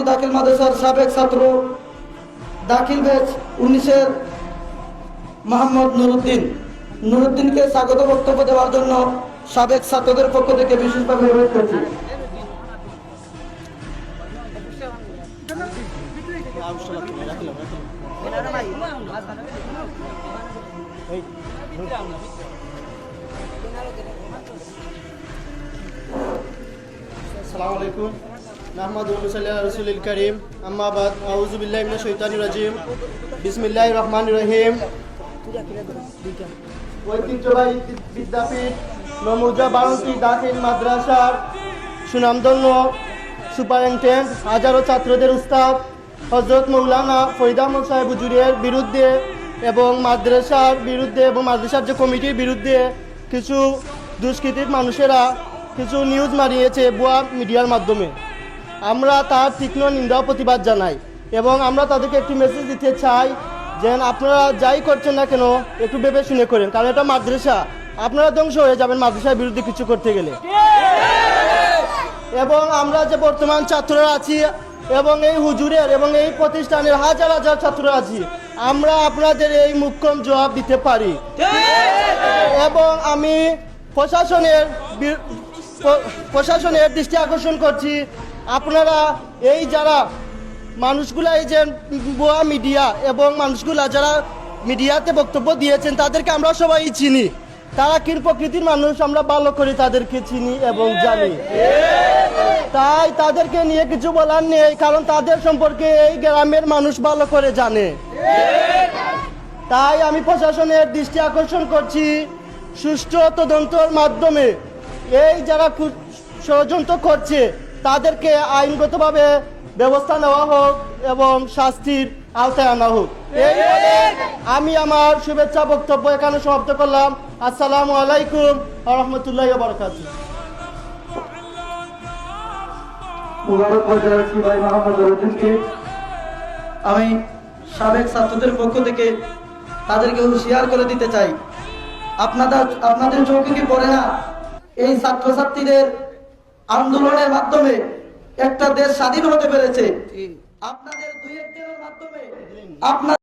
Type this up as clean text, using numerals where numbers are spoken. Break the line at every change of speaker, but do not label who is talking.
দাখিল মাদ্রাসার সাবেক ছাত্র দাখিল ব্যাচ 19-এর মোহাম্মদ নুরুদ্দিনকে স্বাগত বক্তব্য দেওয়ার জন্য সাবেক ছাত্রদের পক্ষ থেকে বিশেষভাবে অনুরোধ করছি।
আসসালামু আলাইকুম। নাহমাদু ওয়া নুসাল্লি আলা রাসূলিল কারীম। আম্মা বাদ। আউযু বিল্লাহি মিনাশ শাইতানির রাজীম। বিসমিল্লাহির রহমানির রহিম। ঐতিহ্যবাহী বিদ্যাপীঠ নমুজা বারন্তি দাখিল মাদ্রাসার সুনামধন্য সুপারিনটেন্ডেন্ট হাজারো ছাত্রদের উস্তাদ হযরত মাওলানা ফরিদ আহমদ সাহেব হুজুরের বিরুদ্ধে এবং মাদ্রাসার বিরুদ্ধে এবং মাদ্রাসার যে কমিটির বিরুদ্ধে কিছু দুষ্কৃতির মানুষেরা কিছু নিউজ মারিয়েছে ভুয়া মিডিয়ার মাধ্যমে। আমরা তার তীক্ষ্ণ নিন্দা ও প্রতিবাদ জানাই এবং আমরা তাদেরকে একটি মেসেজ দিতে চাই যে আপনারা যাই করছেন না কেন একটু ভেবে শুনে করেন, কারণ এটা মাদ্রাসা, আপনারা ধ্বংস হয়ে যাবেন মাদ্রাসার বিরুদ্ধে কিছু করতে গেলে। এবং আমরা যে বর্তমান ছাত্ররা আছি এবং এই হুজুরের এবং এই প্রতিষ্ঠানের হাজার হাজার ছাত্ররা আছি, আমরা আপনাদের এই মুখ্যম জবাব দিতে পারি। এবং আমি প্রশাসনের দৃষ্টি আকর্ষণ করছি, আপনারা এই যারা মানুষগুলা এই যে ভুয়া মিডিয়া এবং মানুষগুলা যারা মিডিয়াতে বক্তব্য দিয়েছেন তাদেরকে আমরা সবাই চিনি, তারা কি প্রকৃতির মানুষ আমরা ভালো করে তাদেরকে চিনি এবং জানি। তাই তাদেরকে নিয়ে কিছু বলার নেই, কারণ তাদের সম্পর্কে এই গ্রামের মানুষ ভালো করে জানে। তাই আমি প্রশাসনের দৃষ্টি আকর্ষণ করছি, সুষ্ঠু তদন্তের মাধ্যমে এই যারা ষড়যন্ত্র করছে তাদেরকে আইনগতভাবে ব্যবস্থা নেওয়া হোক এবং শাস্তির আওতায় আনা হোক। আমি আমার শুভেচ্ছা বক্তব্য এখানে সমাপ্ত করলাম। আসসালামু আলাইকুম ওয়া রাহমাতুল্লাহি ওয়া বারাকাতুহু।
আমি সাবেক ছাত্রদের পক্ষ থেকে তাদেরকে হুঁশিয়ার করে দিতে চাই, আপনাদের চোখে কি পড়ে না এই ছাত্রছাত্রীদের আন্দোলনের মাধ্যমে একটা দেশ স্বাধীন হতে পেরেছে? আপনাদের দুই একজনের মাধ্যমে